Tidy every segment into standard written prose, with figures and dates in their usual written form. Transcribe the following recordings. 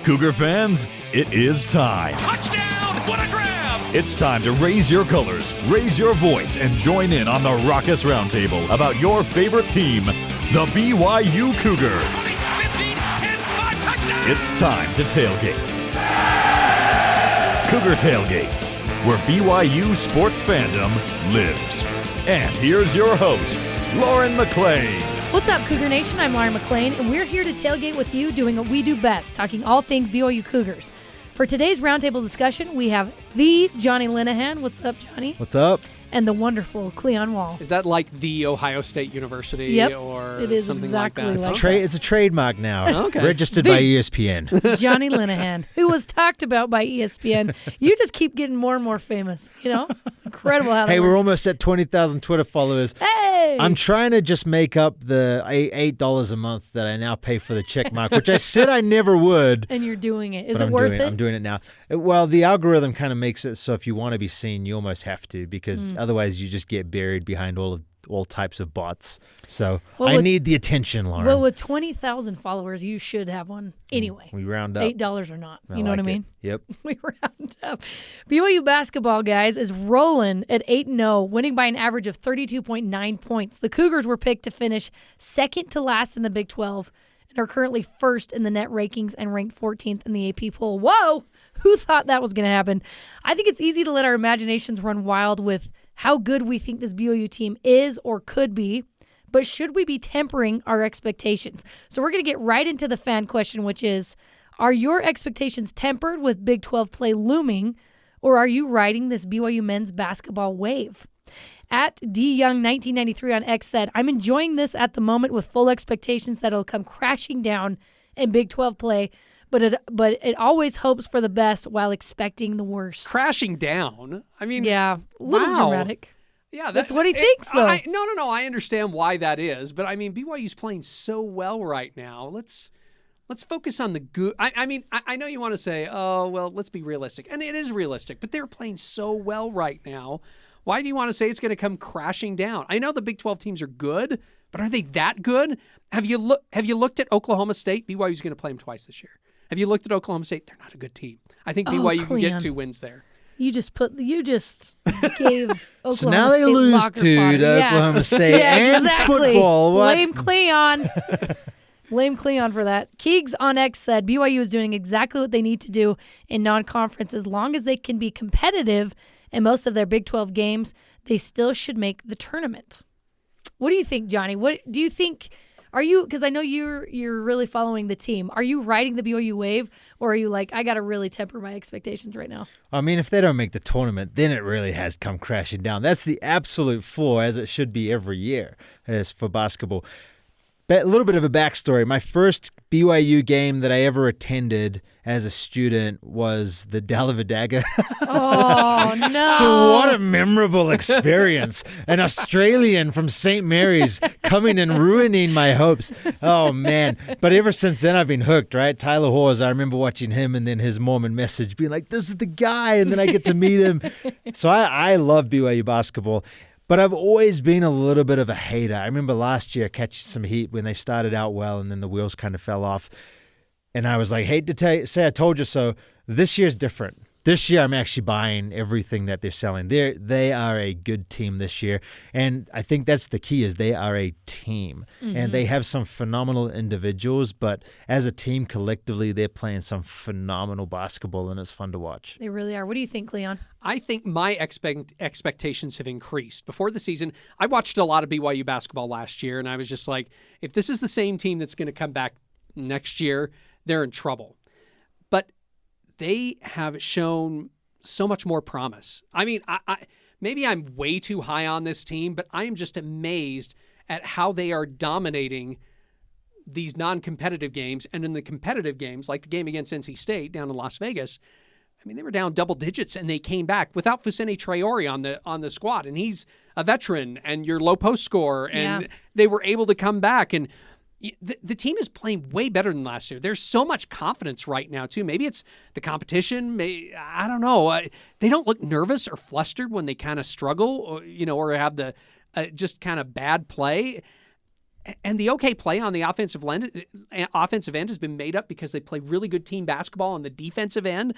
Cougar fans, it is time. Touchdown! What a grab! It's time to raise your colors, raise your voice, and join in on the Raucous Roundtable about your favorite team, the BYU Cougars. 20, 15, 10, 5, touchdown! It's time to tailgate. Cougar Tailgate, where BYU sports fandom lives. And here's your host, Lauren McClain. What's up, Cougar Nation? I'm Lauren McClain, and we're here to tailgate with you, doing what we do best, talking all things BYU Cougars. For today's roundtable discussion, we have the Jonny Linehan. What's up, Johnny? What's up? And the wonderful Cleon Wall. Is that like the Ohio State University? Yep, or it is something exactly like that? like It's a trademark now. Okay. Registered by ESPN. Jonny Linehan, who was talked about by ESPN. You just keep getting more and more famous, you know? It's incredible how that Hey, we're works. almost at 20,000 Twitter followers. Hey! I'm trying to just make up the $8 a month that I now pay for the check mark, which I said I never would. And you're doing it. Is but it I'm worth doing it? I'm doing it now. Well, the algorithm kind of makes it so if you want to be seen, you almost have to, because otherwise you just get buried behind all types of bots. So Well, I with- need the attention, Lauren. Well, with 20,000 followers, you should have one anyway. We round up. $8 or not. You know what I like it. mean? Yep. We round up. BYU basketball, guys, is rolling at 8-0, winning by an average of 32.9 points. The Cougars were picked to finish second to last in the Big 12 and are currently first in the net rankings and ranked 14th in the AP poll. Whoa! Who thought that was going to happen? I think it's easy to let our imaginations run wild with how good we think this BYU team is or could be, but should we be tempering our expectations? So we're going to get right into the fan question, which is, are your expectations tempered with Big 12 play looming, or are you riding this BYU men's basketball wave? At DYoung1993 on X said, I'm enjoying this at the moment with full expectations that it'll come crashing down in Big 12 play, but it always hopes for the best while expecting the worst. Crashing down? I mean, Yeah, a little wow. dramatic. Yeah, That's what he thinks, though. No. I understand why that is, but I mean, BYU's playing so well right now. Let's focus on the good. I know you want to say, oh, well, let's be realistic, and it is realistic, but they're playing so well right now. Why do you want to say it's going to come crashing down? I know the Big 12 teams are good, but are they that good? Have you looked at Oklahoma State? BYU's going to play them twice this year. Have you looked at Oklahoma State? They're not a good team. I think BYU can Cleon. get 2 wins there. You just gave Oklahoma So now they State lose locker to fodder. Yeah. Oklahoma State and exactly. football. What? Blame Cleon. Blame Cleon for that. Cougs on X said BYU is doing exactly what they need to do in non-conference. As long as they can be competitive in most of their Big 12 games, they still should make the tournament. What do you think, Johnny? What do you think? Are you, because I know you're really following the team, are you riding the BYU wave, or are you like, I got to really temper my expectations right now? I mean, if they don't make the tournament, then it really has come crashing down. That's the absolute floor, as it should be every year as for basketball. But a little bit of a backstory. My first BYU game that I ever attended as a student was the Dallavadaga. Oh, no. So what a memorable experience. An Australian from St. Mary's coming and ruining my hopes. Oh, man. But ever since then, I've been hooked, right? Tyler Hawes, I remember watching him and then his Mormon message being like, this is the guy. And then I get to meet him. So I love BYU basketball. But I've always been a little bit of a hater. I remember last year catching some heat when they started out well and then the wheels kind of fell off. And I was like, hate to say I told you so. This year's different. This year I'm actually buying everything that they're selling. They are a good team this year. And I think that's the key, is they are a team. And they have some phenomenal individuals, but as a team collectively, they're playing some phenomenal basketball and it's fun to watch. They really are. What do you think, Cleon? I think my expectations have increased. Before the season, I watched a lot of BYU basketball last year, and I was just like, if this is the same team that's going to come back next year, they're in trouble. But they have shown so much more promise. I mean, I maybe I'm way too high on this team, but I am just amazed at how they are dominating these non-competitive games. And in the competitive games, like the game against NC State down in Las Vegas, I mean, they were down double digits and they came back without Fousseyni Traore on the squad. And he's a veteran and your low post scorer. And they were able to come back. And the team is playing way better than last year. There's so much confidence right now, too. Maybe it's the competition. I don't know. They don't look nervous or flustered when they kind of struggle or have the just kind of bad play. And the okay play on the offensive end has been made up because they play really good team basketball on the defensive end.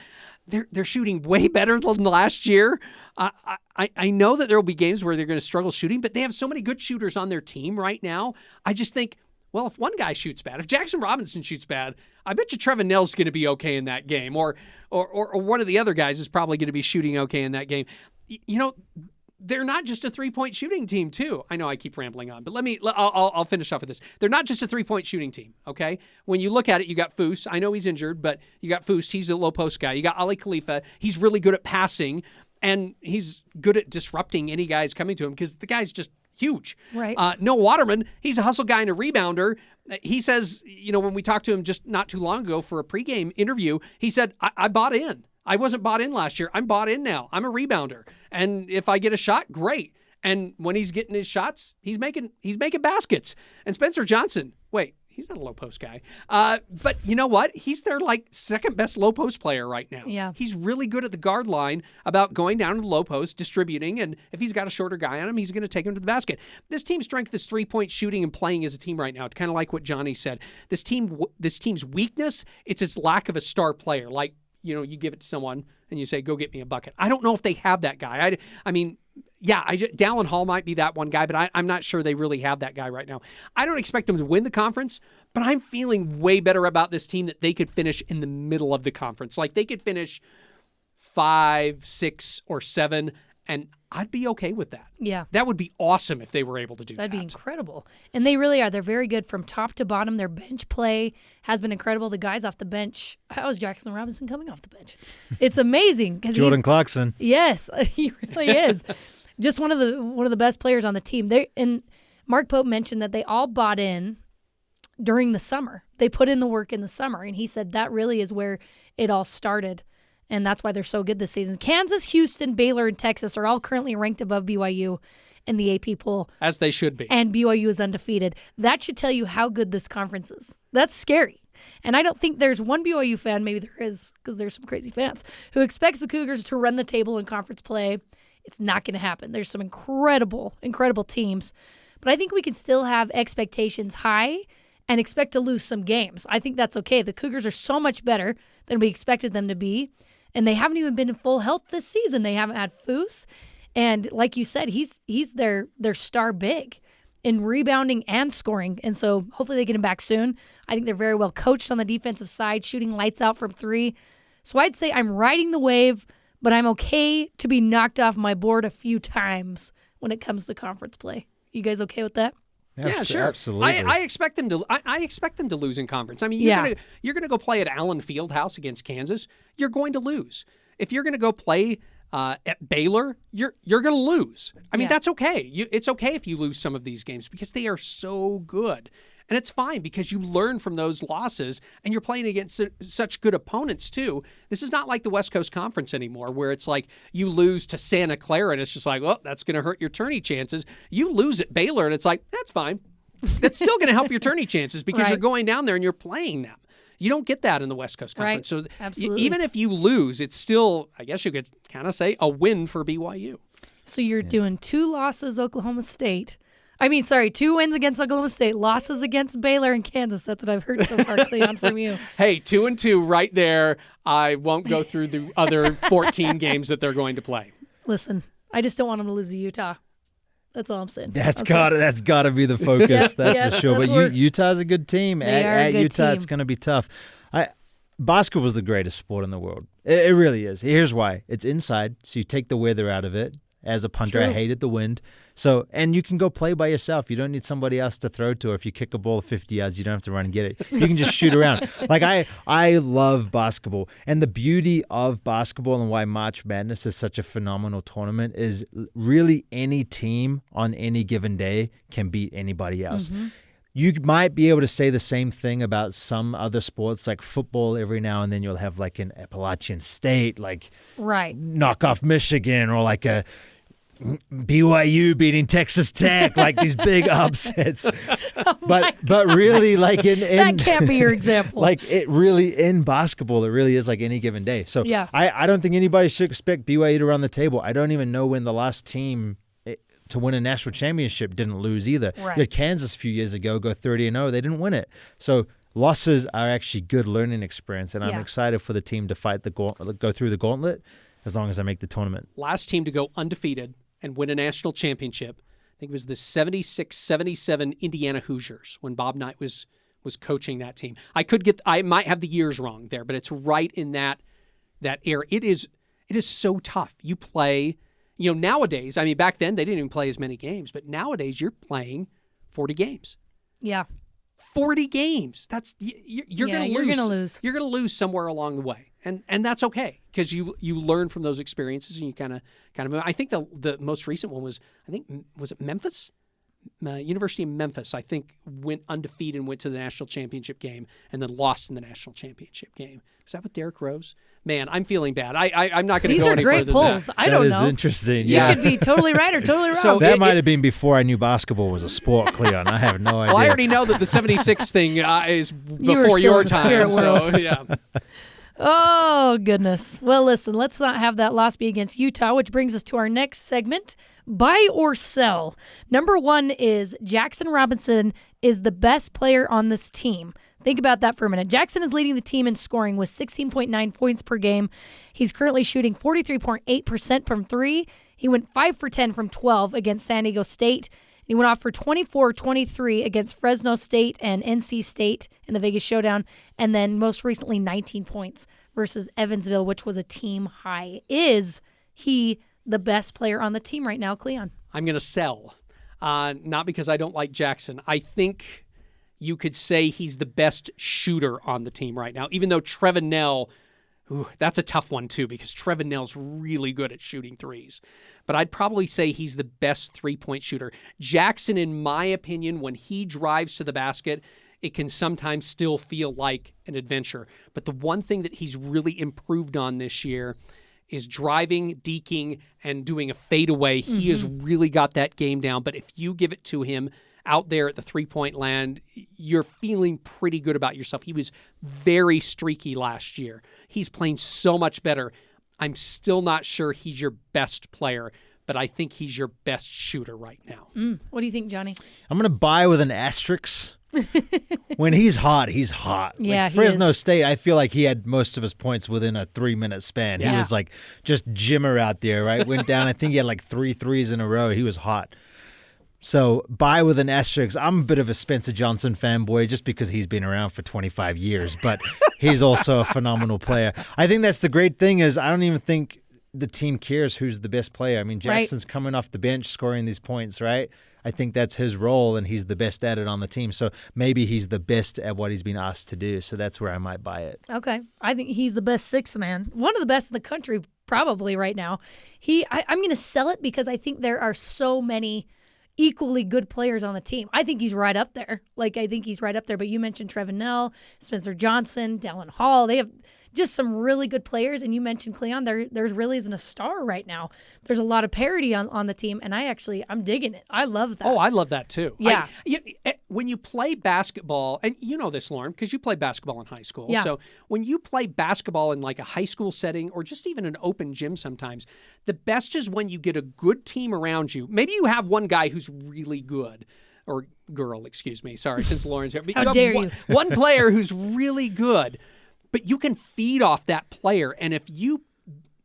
They're shooting way better than last year. I know that there will be games where they're going to struggle shooting, but they have so many good shooters on their team right now. I just think, well, if one guy shoots bad, if Jackson Robinson shoots bad, I bet you Trevin Nell's going to be okay in that game, or one of the other guys is probably going to be shooting okay in that game. They're not just a three-point shooting team, too. I know I keep rambling on, but I'll finish off with this. They're not just a three-point shooting team, okay? When you look at it, you got Foose. I know he's injured, but you got Foose. He's a low-post guy. You got Ali Khalifa. He's really good at passing, and he's good at disrupting any guys coming to him because the guy's just huge. Right. Noah Waterman, he's a hustle guy and a rebounder. He says, when we talked to him just not too long ago for a pregame interview, he said, I bought in. I wasn't bought in last year. I'm bought in now. I'm a rebounder. And if I get a shot, great. And when he's getting his shots, he's making baskets. And Spencer Johnson, he's not a low post guy. But you know what? He's their second best low post player right now. Yeah. He's really good at the guard line about going down to the low post, distributing, and if he's got a shorter guy on him, he's going to take him to the basket. This team's strength is 3-point shooting and playing as a team right now. It's kind of like what Jonny said. This team's weakness, it's its lack of a star player. You give it to someone and you say, go get me a bucket. I don't know if they have that guy. Dallin Hall might be that one guy, but I'm not sure they really have that guy right now. I don't expect them to win the conference, but I'm feeling way better about this team that they could finish in the middle of the conference. They could finish 5, 6, or 7, and I'd be okay with that. Yeah. That would be awesome if they were able to do that. That'd be incredible. And they really are. They're very good from top to bottom. Their bench play has been incredible. The guys off the bench, how is Jackson Robinson coming off the bench? It's amazing. Jordan Clarkson. Yes, he really is. Just one of the best players on the team. And Mark Pope mentioned that they all bought in during the summer. They put in the work in the summer, and he said that really is where it all started. And that's why they're so good this season. Kansas, Houston, Baylor, and Texas are all currently ranked above BYU in the AP poll. As they should be. And BYU is undefeated. That should tell you how good this conference is. That's scary. And I don't think there's one BYU fan, maybe there is because there's some crazy fans, who expects the Cougars to run the table in conference play. It's not going to happen. There's some incredible, incredible teams. But I think we can still have expectations high and expect to lose some games. I think that's okay. The Cougars are so much better than we expected them to be. And they haven't even been in full health this season. They haven't had Foose. And like you said, he's their star big in rebounding and scoring. And so hopefully they get him back soon. I think they're very well coached on the defensive side, shooting lights out from 3. So I'd say I'm riding the wave, but I'm okay to be knocked off my board a few times when it comes to conference play. You guys okay with that? Yeah, sure. Absolutely. I expect them to. I expect them to lose in conference. I mean, you're gonna go play at Allen Fieldhouse against Kansas. You're going to lose. If you're gonna go play at Baylor, you're gonna lose. I mean, that's okay. It's okay if you lose some of these games because they are so good, and it's fine because you learn from those losses, and you're playing against such good opponents too. This is not like the West Coast Conference anymore, where it's like you lose to Santa Clara, and it's just like, well, that's going to hurt your tourney chances. You lose at Baylor, and it's like, that's fine. That's still going to help your tourney chances because you're going down there and you're playing them. You don't get that in the West Coast Conference. Right. So Absolutely. Even if you lose, it's still, I guess you could kind of say, a win for BYU. So you're doing 2 losses, Oklahoma State. 2 wins against Oklahoma State, losses against Baylor and Kansas. That's what I've heard so far, Cleon, from you. Hey, 2-2 right there. I won't go through the other 14 games that they're going to play. Listen, I just don't want them to lose to Utah. That's all I'm saying. That's gotta be the focus. That's for sure. But Utah's a good team. At Utah, team. It's going to be tough. Basketball is the greatest sport in the world. It really is. Here's why. It's inside, so you take the weather out of it. As a punter, I hated the wind. So, and you can go play by yourself. You don't need somebody else to throw to. Or if you kick a ball 50 yards, you don't have to run and get it. You can just shoot around. I love basketball. And the beauty of basketball and why March Madness is such a phenomenal tournament is really any team on any given day can beat anybody else. Mm-hmm. You might be able to say the same thing about some other sports like football. Every now and then you'll have like an Appalachian State, knock off Michigan, or like a BYU beating Texas Tech, like these big upsets. But really, like that can't be your example. Like it really in basketball, it really is like any given day. So I don't think anybody should expect BYU to run the table. I don't even know when the last team to win a national championship didn't lose either. Right. You had Kansas a few years ago go 30-0. They didn't win it. So losses are actually good learning experience, and I'm excited for the team to go through the gauntlet as long as I make the tournament. Last team to go undefeated and win a national championship, I think it was the 76-77 Indiana Hoosiers when Bob Knight was coaching that team. I might have the years wrong there, but it's right in that era. It is so tough. You play, nowadays, I mean, back then they didn't even play as many games, but nowadays you're playing 40 games. Yeah. 40 games. That's you're going to lose. You're going to lose. You're going to lose somewhere along the way. And that's okay because you learn from those experiences and you kind of move. I think the most recent one was it Memphis? University of Memphis, I think, went undefeated and went to the national championship game and then lost in the national championship game. Is that with Derrick Rose? Man, I'm feeling bad. I'm not going to go any further than that. These are great polls. I don't know. That is interesting. You could be totally right or totally wrong. So that might have been before I knew basketball was a sport, Cleon. I have no idea. Well, I already know that the 76 thing is You were before still your in the time. spirit So, yeah. Oh, goodness. Well, listen, let's not have that loss be against Utah, which brings us to our next segment, buy or sell. Number one is Jackson Robinson is the best player on this team. Think about that for a minute. Jackson is leading the team in scoring with 16.9 points per game. He's currently shooting 43.8% from three. He went 5 for 10 from 12 against San Diego State. He went off for 24-23 against Fresno State and NC State in the Vegas Showdown, and then most recently 19 points versus Evansville, which was a team high. Is he the best player on the team right now, Cleon? I'm going to sell, not because I don't like Jackson. I think you could say he's the best shooter on the team right now, even though Trevin Knell, that's a tough one too because Trevin Knell's really good at shooting threes. But I'd probably say he's the best three-point shooter. Jackson, in my opinion, when he drives to the basket, it can sometimes still feel like an adventure. But the one thing that he's really improved on this year is driving, deking, and doing a fadeaway. He has really got that game down. But if you give it to him out there at the three-point land, you're feeling pretty good about yourself. He was very streaky last year. He's playing so much better. I'm still not sure he's your best player, but I think he's your best shooter right now. What do you think, Johnny? I'm going to buy with an asterisk. When he's hot, he's hot. Yeah, like he Fresno is. State, I feel like he had most of his points within a 3-minute span. Yeah. He was like just Jimmer out there, right? Went down, I think he had like 3 threes in a row. He was hot. So buy with an asterisk. I'm a bit of a Spencer Johnson fanboy just because he's been around for 25 years, but he's also a phenomenal player. I think that's the great thing is I don't even think the team cares who's the best player. I mean, Jackson's coming off the bench scoring these points, right? I think that's his role, and he's the best at it on the team. So maybe he's the best at what he's been asked to do. So that's where I might buy it. Okay. I think he's the best sixth man. One of the best in the country probably right now. I'm going to sell it because I think there are so many equally good players on the team. I think he's right up there. But you mentioned Trevin Knell, Spencer Johnson, Dallin Hall. They have just some really good players. And you mentioned Cleon. There's really isn't a star right now. There's a lot of parity on the team. And I'm digging it. I love that. Oh, I love that too. Yeah. When you play basketball, and you know this, Lauren, because you played basketball in high school. Yeah. So when you play basketball in like a high school setting or just even an open gym sometimes, the best is when you get a good team around you. Maybe you have one guy who's really good. Or girl, excuse me. Sorry, since Lauren's here. But How dare you? One player who's really good, but you can feed off that player. And if you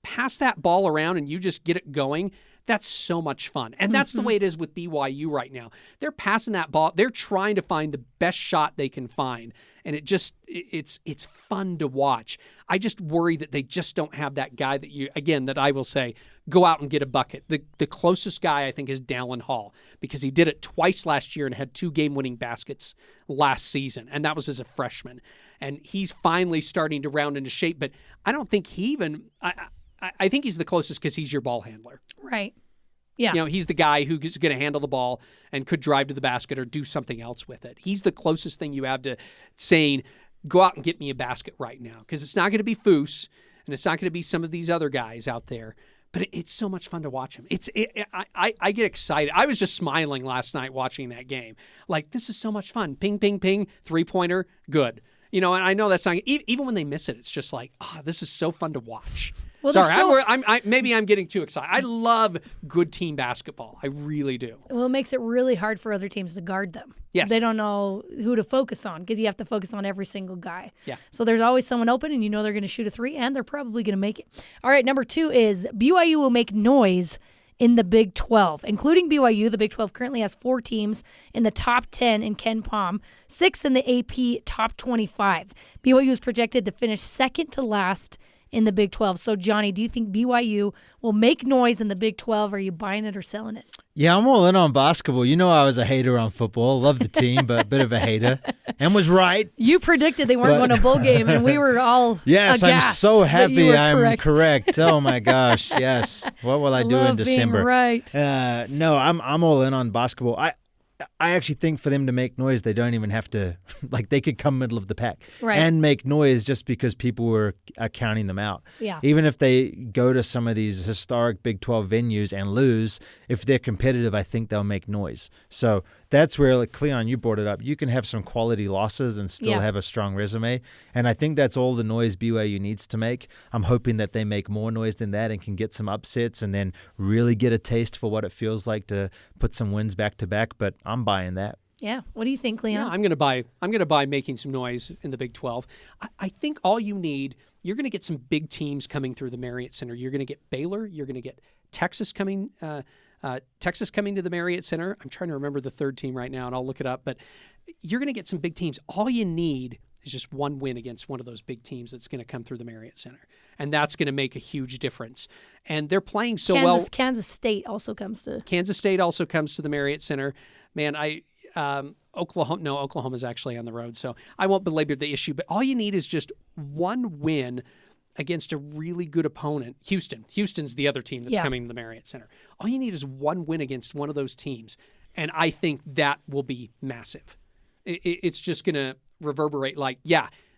pass that ball around and you just get it going, that's so much fun. And that's the way it is with BYU right now. They're passing that ball. They're trying to find the best shot they can find. And it's fun to watch. I just worry that they just don't have that guy that I will say, go out and get a bucket. The closest guy I think is Dallin Hall because he did it twice last year and had 2 game-winning baskets last season. And that was as a freshman. And he's finally starting to round into shape. But I don't think he even I think he's the closest because he's your ball handler. Right. Yeah. You know, he's the guy who's going to handle the ball and could drive to the basket or do something else with it. He's the closest thing you have to saying, go out and get me a basket right now. Because it's not going to be Foose, and it's not going to be some of these other guys out there. But it's so much fun to watch him. I get excited. I was just smiling last night watching that game. Like, this is so much fun. Ping, ping, ping, three-pointer, good. And I know that's not even when they miss it. It's just like, this is so fun to watch. Well, Sorry, maybe I'm getting too excited. I love good team basketball. I really do. Well, it makes it really hard for other teams to guard them. Yes. They don't know who to focus on because you have to focus on every single guy. Yeah. So there's always someone open, and they're going to shoot a three, and they're probably going to make it. All right, number 2 is BYU will make noise in the Big 12, including BYU. The Big 12 currently has 4 teams in the top 10 in Ken Pom, 6 in the AP top 25. BYU is projected to finish second to last in the Big 12. So, Johnny, do you think BYU will make noise in the Big 12? Are you buying it or selling it? Yeah, I'm all in on basketball. I was a hater on football. Love the team, but a bit of a hater. And was right. You predicted they weren't going to bowl game, and we were all Yes, I'm aghast so that you happy were I'm correct. Oh, my gosh, yes. What will I do in Love December? being right. No, I'm all in on basketball. I actually think for them to make noise, they don't even have to, they could come middle of the pack and make noise just because people are counting them out. Yeah. Even if they go to some of these historic Big 12 venues and lose, if they're competitive, I think they'll make noise. So that's where, Cleon, you brought it up. You can have some quality losses and still have a strong resume. And I think that's all the noise BYU needs to make. I'm hoping that they make more noise than that and can get some upsets and then really get a taste for what it feels like to put some wins back to back. But I'm buying that. Yeah. What do you think, Leon? Yeah, I'm going to buy making some noise in the Big 12. I think all you need, you're going to get some big teams coming through the Marriott Center. You're going to get Baylor. You're going to get Texas coming to the Marriott Center. I'm trying to remember the third team right now, and I'll look it up. But you're going to get some big teams. All you need is just one win against one of those big teams that's going to come through the Marriott Center. And that's going to make a huge difference. And they're playing so well. Kansas State also comes to the Marriott Center. Man, Oklahoma's actually on the road, so I won't belabor the issue. But all you need is just one win against a really good opponent. Houston's the other team that's coming to the Marriott Center. All you need is one win against one of those teams, and I think that will be massive. It's just going to reverberate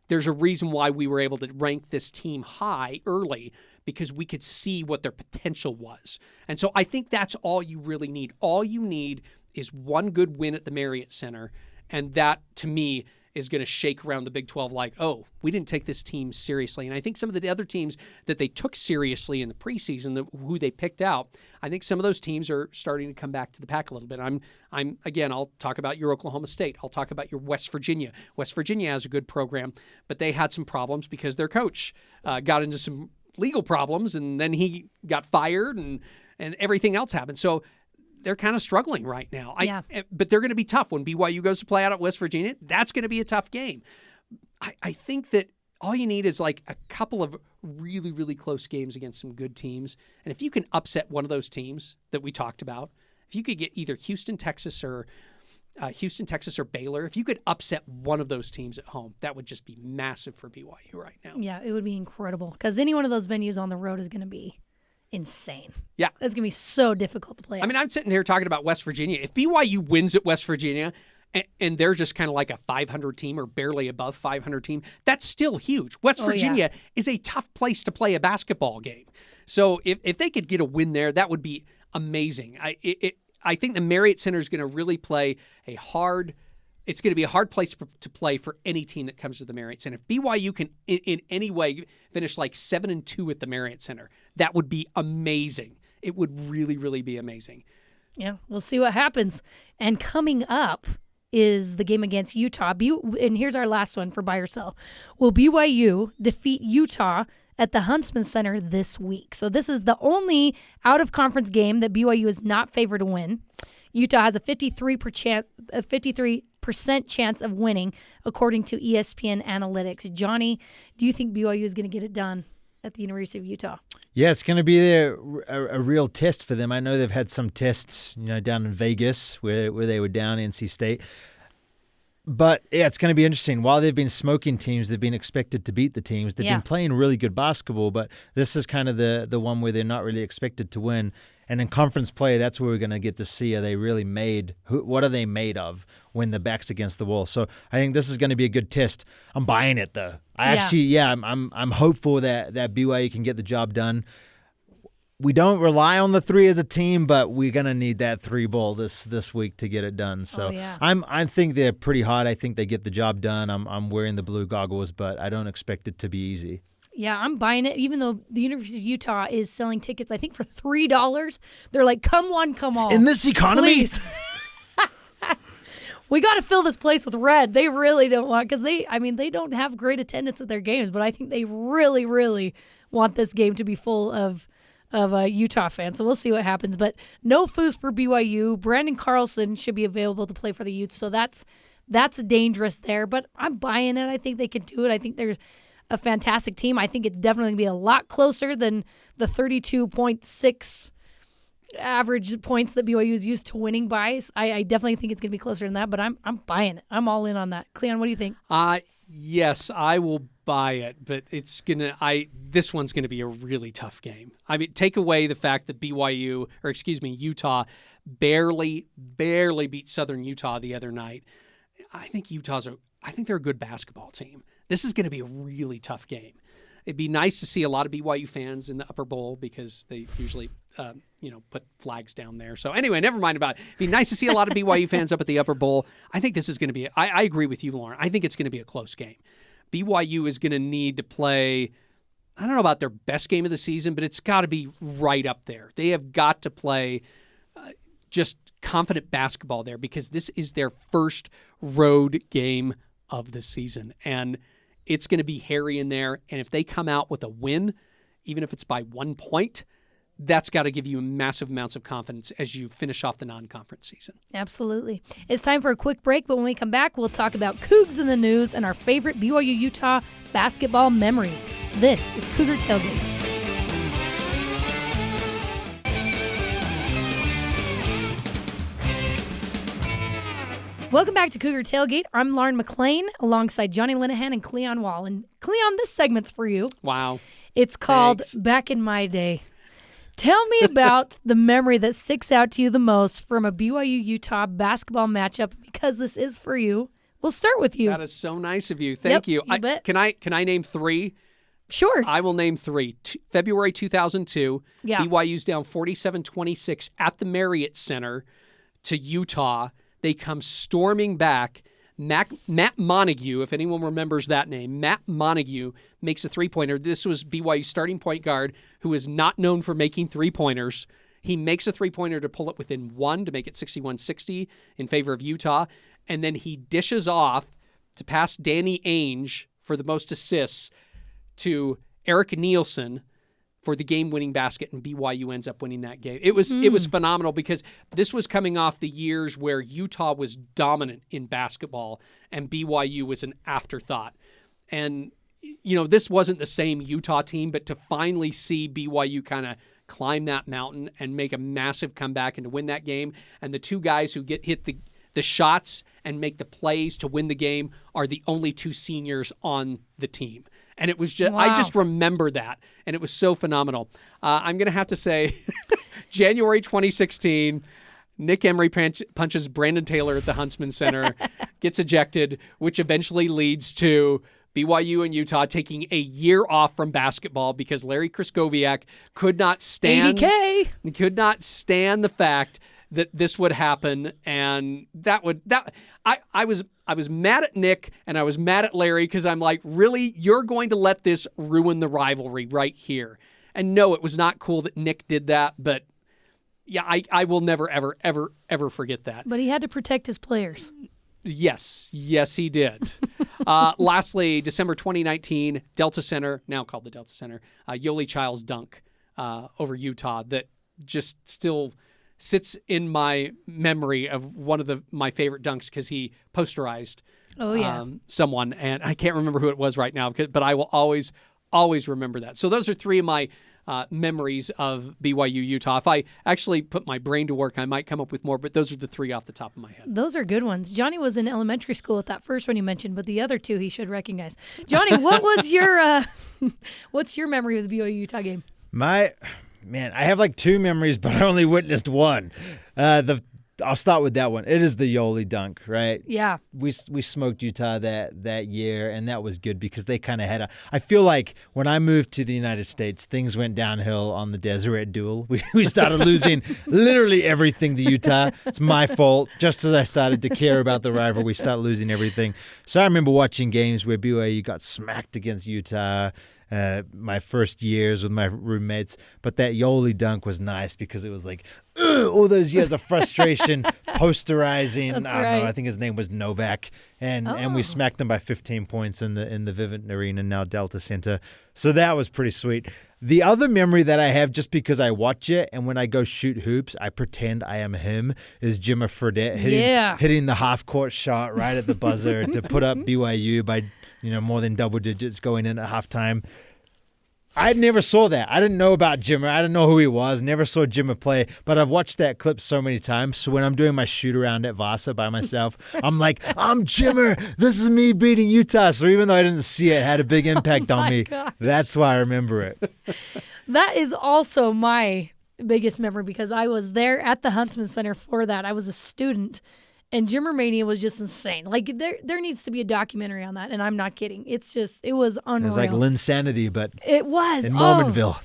there's a reason why we were able to rank this team high early, because we could see what their potential was. And so I think that's all you really need. All you need is one good win at the Marriott Center, and that, to me, is going to shake around the Big 12 we didn't take this team seriously. And I think some of the other teams that they took seriously in the preseason, who they picked out, I think some of those teams are starting to come back to the pack a little bit. I'll talk about your Oklahoma State. I'll talk about your West Virginia. West Virginia has a good program, but they had some problems because their coach got into some legal problems, and then he got fired, and everything else happened. So they're kind of struggling right now. But they're going to be tough when BYU goes to play out at West Virginia. That's going to be a tough game. I think that all you need is a couple of really, really close games against some good teams. And if you can upset one of those teams that we talked about, if you could get either Houston, Texas, or Baylor, if you could upset one of those teams at home, that would just be massive for BYU right now. Yeah, it would be incredible because any one of those venues on the road is going to be insane. Yeah. That's going to be so difficult to play. I'm sitting here talking about West Virginia. If BYU wins at West Virginia and they're just kind of like a 500 team or barely above 500 team, that's still huge. West Virginia is a tough place to play a basketball game. So if they could get a win there, that would be amazing. I think the Marriott Center is going to really play it's going to be a hard place to play for any team that comes to the Marriott Center. If BYU can in any way finish 7-2 at the Marriott Center, that would be amazing. It would really, really be amazing. Yeah, we'll see what happens. And coming up is the game against Utah. And here's our last one for buy or sell. Will BYU defeat Utah at the Huntsman Center this week? So this is the only out-of-conference game that BYU is not favored to win. Utah has a 53% chance of winning, according to ESPN Analytics. Johnny, do you think BYU is going to get it done at the University of Utah? Yeah, it's going to be a real test for them. I know they've had some tests, down in Vegas where they were down NC State. But, yeah, it's going to be interesting. While they've been smoking teams, they've been expected to beat the teams. They've been playing really good basketball, but this is kind of the one where they're not really expected to win. And in conference play, that's where we're going to get to see, are they really what are they made of when the back's against the wall? So I think this is going to be a good test. I'm buying it, though. I'm hopeful that BYU can get the job done. we don't rely on the three as a team, but we're gonna need that three ball this week to get it done. So I think they're pretty hot. I think they get the job done. I'm wearing the blue goggles, but I don't expect it to be easy. Yeah, I'm buying it, even though the University of Utah is selling tickets, I think, for $3. They're like, come one, come all. In this economy? Please. We got to fill this place with red. They really don't want, because they don't have great attendance at their games, but I think they really, really want this game to be full of Utah fans. So we'll see what happens. But no foos for BYU. Brandon Carlson should be available to play for the Utes, so that's dangerous there. But I'm buying it. I think they can do it. I think there's a fantastic team. I think it's definitely going to be a lot closer than the 32.6 average points that BYU is used to winning by. I definitely think it's going to be closer than that, but I'm buying it. I'm all in on that. Cleon, what do you think? Yes, I will buy it, but this one's going to be a really tough game. I mean, take away the fact that Utah barely beat Southern Utah the other night. I think they're a good basketball team. This is going to be a really tough game. It'd be nice to see a lot of BYU fans in the upper bowl because they usually put flags down there. So anyway, never mind about it. It'd be nice to see a lot of BYU fans up at the upper bowl. I think this is going to be, I agree with you, Lauren. I think it's going to be a close game. BYU is going to need to play, I don't know about their best game of the season, but it's got to be right up there. They have got to play just confident basketball there because this is their first road game of the season. And it's going to be hairy in there. And if they come out with a win, even if it's by 1 point, that's got to give you massive amounts of confidence as you finish off the non-conference season. Absolutely. It's time for a quick break, but when we come back, we'll talk about Cougs in the news and our favorite BYU-Utah basketball memories. This is Cougar Tailgate. Welcome back to Cougar Tailgate. I'm Lauren McClain alongside Jonny Linehan and Cleon Wall. And Cleon, this segment's for you. Wow. It's called Thanks. Back in My Day. Tell me about the memory that sticks out to you the most from a BYU-Utah basketball matchup, because this is for you. We'll start with you. That is so nice of you. Thank you. You bet. Can I name three? Sure. I will name three. February 2002, Yeah. BYU's down 47-26 at the Marriott Center to Utah. They come storming back. Matt Montague, if anyone remembers that name, Matt Montague makes a three-pointer. This was BYU's starting point guard who is not known for making three-pointers. He makes a three-pointer to pull it within one to make it 61-60 in favor of Utah. And then he dishes off to pass Danny Ainge for the most assists to Eric Nielsen for the game-winning basket, and BYU ends up winning that game. It was phenomenal because this was coming off the years where Utah was dominant in basketball and BYU was an afterthought. And, this wasn't the same Utah team, but to finally see BYU kind of climb that mountain and make a massive comeback and to win that game, and the two guys who hit the shots and make the plays to win the game are the only two seniors on the team. And it was just, wow. I just remember that. And it was so phenomenal. I'm going to have to say, January 2016, Nick Emery punches Brandon Taylor at the Huntsman Center, gets ejected, which eventually leads to BYU and Utah taking a year off from basketball because Larry Kraskowiak could not stand the fact that this would happen, and I was mad at Nick and I was mad at Larry because I'm like, really, you're going to let this ruin the rivalry right here? And no, it was not cool that Nick did that, but yeah, I will never ever forget that. But he had to protect his players. Yes, he did. Lastly, December 2019, Delta Center, now called the Delta Center, Yoli Childs dunk over Utah that just still sits in my memory of one of my favorite dunks because he posterized someone, and I can't remember who it was right now, but I will always remember that. So those are three of my memories of BYU Utah. If I actually put my brain to work, I might come up with more, but those are the three off the top of my head. Those are good ones. Johnny was in elementary school at that first one you mentioned, but the other two he should recognize. Johnny, what was your what's your memory of the BYU Utah game? I have like two memories, but I only witnessed one. The I'll start with that one. It is the Yoli dunk, right? Yeah. We smoked Utah that year, and that was good because they kind of had I feel like when I moved to the United States, things went downhill on the Deseret Duel. We started losing literally everything to Utah. It's my fault. Just as I started to care about the rival, we started losing everything. So I remember watching games where BYU got smacked against Utah. My first years with my roommates, but that Yoli dunk was nice because it was like all those years of frustration, posterizing. That's I don't right. know. I think his name was Novak, and we smacked him by 15 points in the Vivint Arena, now Delta Center. So that was pretty sweet. The other memory that I have, just because I watch it, and when I go shoot hoops, I pretend I am him, is Jimmer Fredette hitting the half court shot right at the buzzer to put up BYU by more than double digits going in at halftime. I never saw that. I didn't know about Jimmer. I didn't know who he was. Never saw Jimmer play. But I've watched that clip so many times. So when I'm doing my shoot around at Vasa by myself, I'm like, I'm Jimmer. This is me beating Utah. So even though I didn't see it, it had a big impact on me. Gosh. That's why I remember it. That is also my biggest memory because I was there at the Huntsman Center for that. I was a student. And Jimmer Mania was just insane. Like, there needs to be a documentary on that, and I'm not kidding. It was unreal. It was like Linsanity, but it was in Mormonville.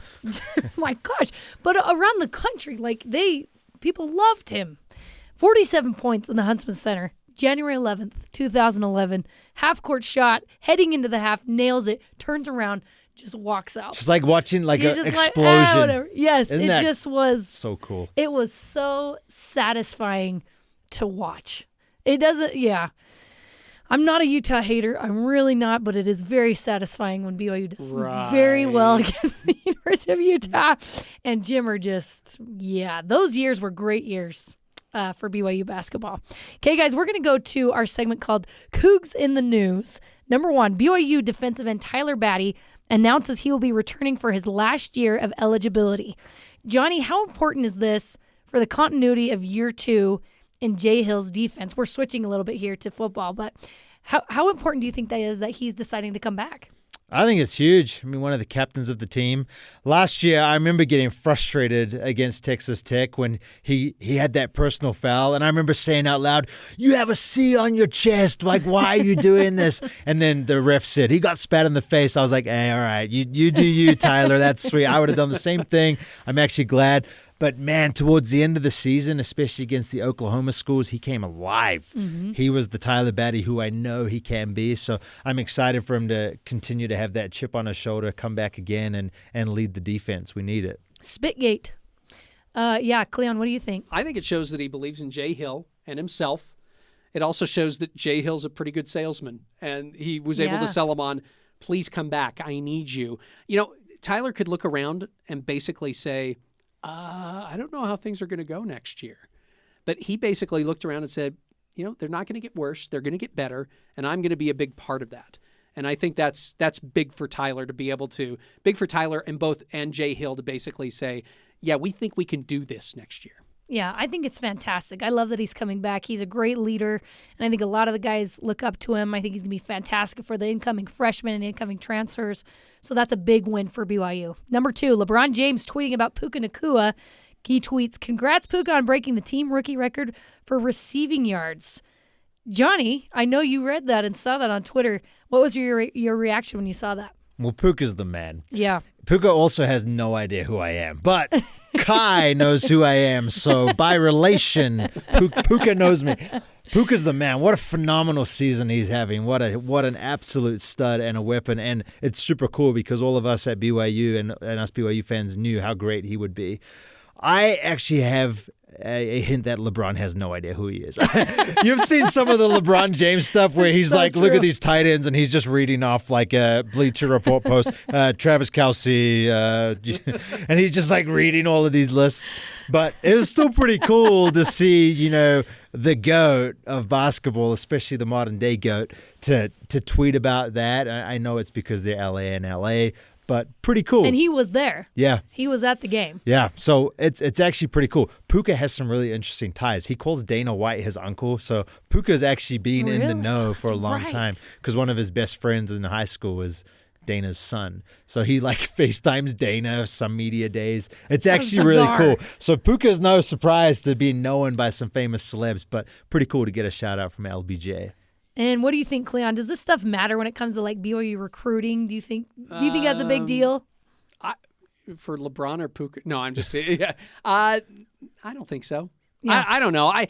My gosh. But around the country, like, people loved him. 47 points in the Huntsman Center, January 11th, 2011. Half-court shot, heading into the half, nails it, turns around, just walks out. Just like watching like He's an just explosion. whatever. Yes, Isn't it that just was. so cool. It was so satisfying to watch. It doesn't, yeah. I'm not a Utah hater. I'm really not, but it is very satisfying when BYU does very well against the University of Utah. And Jimmer those years were great years for BYU basketball. Okay, guys, we're going to go to our segment called Cougs in the News. Number 1, BYU defensive end Tyler Batty announces he will be returning for his last year of eligibility. Johnny, how important is this for the continuity of year 2 in Jay Hill's defense? We're switching a little bit here to football, but how important do you think that is that he's deciding to come back? I think it's huge. I mean, one of the captains of the team. Last year, I remember getting frustrated against Texas Tech when he had that personal foul, and I remember saying out loud, "You have a C on your chest. Like, why are you doing this?" And then the ref said, he got spat in the face. I was like, hey, all right, you do you, Tyler. That's sweet. I would have done the same thing. I'm actually glad. But, man, towards the end of the season, especially against the Oklahoma schools, he came alive. Mm-hmm. He was the Tyler Batty who I know he can be. So I'm excited for him to continue to have that chip on his shoulder, come back again, and lead the defense. We need it. Spitgate. Cleon, what do you think? I think it shows that he believes in Jay Hill and himself. It also shows that Jay Hill's a pretty good salesman, and he was able to sell him on, please come back, I need you. Tyler could look around and basically say, I don't know how things are going to go next year. But he basically looked around and said, they're not going to get worse. They're going to get better. And I'm going to be a big part of that. And I think that's big for Tyler to be able to, big for Tyler and Jay Hill to basically say, yeah, we think we can do this next year. Yeah, I think it's fantastic. I love that he's coming back. He's a great leader, and I think a lot of the guys look up to him. I think he's going to be fantastic for the incoming freshmen and incoming transfers, so that's a big win for BYU. Number 2, LeBron James tweeting about Puka Nacua. He tweets, "Congrats, Puka, on breaking the team rookie record for receiving yards." Johnny, I know you read that and saw that on Twitter. What was your reaction when you saw that? Well, Puka's the man. Yeah. Puka also has no idea who I am, but Kai knows who I am, so by relation, Puka knows me. Puka's the man. What a phenomenal season he's having. What an absolute stud and a weapon, and it's super cool because all of us at BYU and us BYU fans knew how great he would be. I actually have a hint that LeBron has no idea who he is. You've seen some of the LeBron James stuff where he's so like, true. Look at these tight ends, and he's just reading off like a Bleacher Report post, Travis Kelce, and he's just like reading all of these lists. But it was still pretty cool to see, the GOAT of basketball, especially the modern day GOAT, to tweet about that. I know it's because they're LA and LA. But pretty cool. And he was there. Yeah. He was at the game. Yeah. So it's actually pretty cool. Puka has some really interesting ties. He calls Dana White his uncle. So Puka's actually been in the know for a long time because one of his best friends in high school was Dana's son. So he like FaceTimes Dana some media days. It's That was actually really bizarre. cool. So Puka's no surprise to be known by some famous celebs, but pretty cool to get a shout out from LBJ. And what do you think, Cleon? Does this stuff matter when it comes to like BYU recruiting? Do you think that's a big deal? For LeBron or Puka? No, I'm just yeah. I don't think so. Yeah. I don't know. I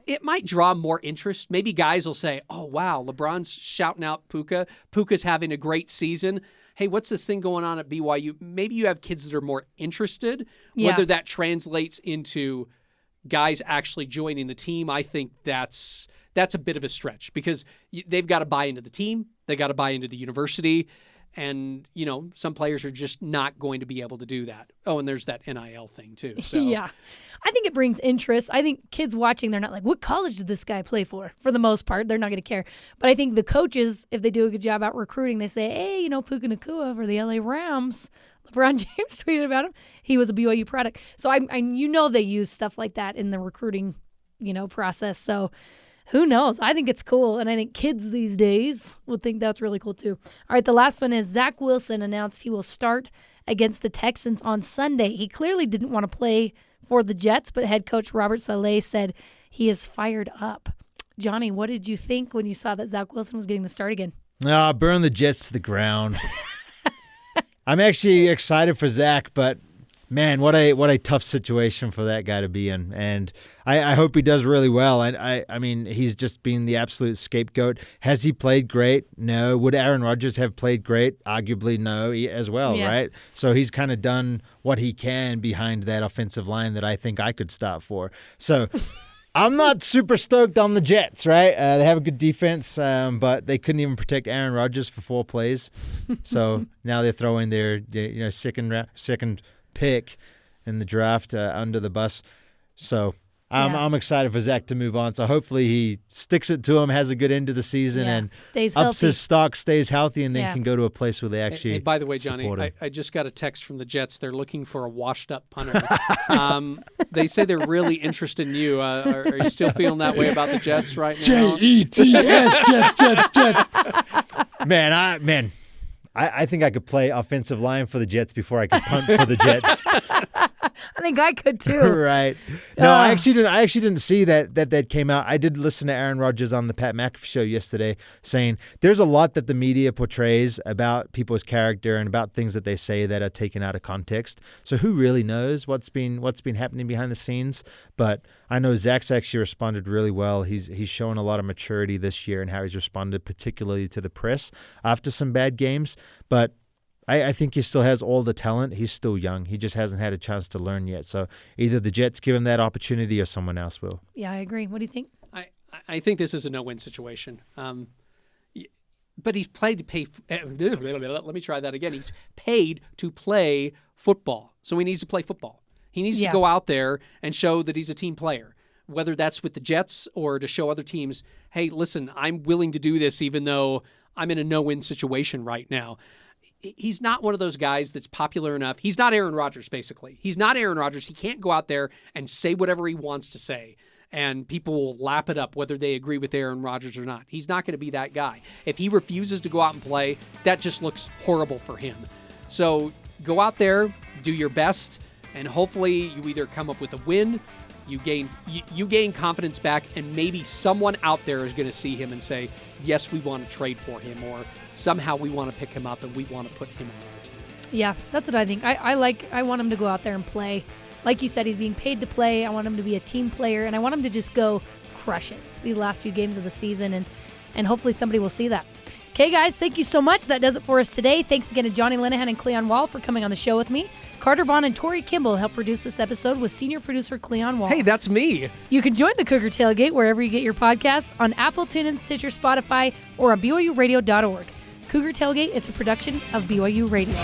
it might draw more interest. Maybe guys will say, "Oh wow, LeBron's shouting out Puka. Puka's having a great season. Hey, what's this thing going on at BYU?" Maybe you have kids that are more interested. Yeah. Whether that translates into guys actually joining the team, I think that's a bit of a stretch because they've got to buy into the team. They got to buy into the university. And, some players are just not going to be able to do that. Oh, and there's that NIL thing too. So. Yeah. I think it brings interest. I think kids watching, they're not like, what college did this guy play for? For the most part, they're not going to care. But I think the coaches, if they do a good job out recruiting, they say, hey, Puka Nacua for the LA Rams. LeBron James tweeted about him. He was a BYU product. So they use stuff like that in the recruiting, process. So who knows? I think it's cool, and I think kids these days would think that's really cool too. All right, the last one is Zach Wilson announced he will start against the Texans on Sunday. He clearly didn't want to play for the Jets, but head coach Robert Saleh said he is fired up. Johnny, what did you think when you saw that Zach Wilson was getting the start again? Burn the Jets to the ground. I'm actually excited for Zach, but man, what a tough situation for that guy to be in. And I hope he does really well. I mean, he's just been the absolute scapegoat. Has he played great? No. Would Aaron Rodgers have played great? Arguably no as well, Yeah. right? So he's kind of done what he can behind that offensive line that I think I could stop for. So I'm not super stoked on the Jets, right? They have a good defense, but they couldn't even protect Aaron Rodgers for 4 plays. So now they're throwing their second pick in the draft under the bus. So I'm excited for Zach to move on. So hopefully he sticks it to him, has a good end of the season, and stays ups healthy. his stock, stays healthy, and then Yeah. can go to a place where they actually Hey, by the way, Johnny, support him. I just got a text from the Jets. They're looking for a washed-up punter. They say they're really interested in you. Are you still feeling that way about the Jets right now? Jets, Jets. Man, I think I could play offensive line for the Jets before I could punt for the Jets. I think I could too. Right. No, I actually didn't see that came out. I did listen to Aaron Rodgers on the Pat McAfee show yesterday saying there's a lot that the media portrays about people's character and about things that they say that are taken out of context. So who really knows what's been happening behind the scenes? But I know Zach's actually responded really well. He's shown a lot of maturity this year in how he's responded, particularly to the press after some bad games. But I think he still has all the talent. He's still young. He just hasn't had a chance to learn yet. So either the Jets give him that opportunity or someone else will. Yeah, I agree. What do you think? I think this is a no-win situation. But he's paid to pay. Let me try that again. He's paid to play football, so he needs to play football. He needs to go out there and show that he's a team player, whether that's with the Jets or to show other teams, hey, listen, I'm willing to do this even though I'm in a no-win situation right now. He's not one of those guys that's popular enough. He's not Aaron Rodgers, basically. He's not Aaron Rodgers. He can't go out there and say whatever he wants to say, and people will lap it up whether they agree with Aaron Rodgers or not. He's not going to be that guy. If he refuses to go out and play, that just looks horrible for him. So go out there, do your best, and hopefully you either come up with a win, you gain confidence back, and maybe someone out there is going to see him and say, yes, we want to trade for him, or somehow we want to pick him up and we want to put him on our team. Yeah, that's what I think. I want him to go out there and play. Like you said, he's being paid to play. I want him to be a team player, and I want him to just go crush it these last few games of the season, and hopefully somebody will see that. Okay, guys, thank you so much. That does it for us today. Thanks again to Jonny Linehan and Cleon Wall for coming on the show with me. Carter Bond and Tori Kimball helped produce this episode with senior producer Cleon Wall. Hey, that's me. You can join the Cougar Tailgate wherever you get your podcasts on Apple, TuneIn, Stitcher, Spotify, or on BYURadio.org. Cougar Tailgate is a production of BYU Radio.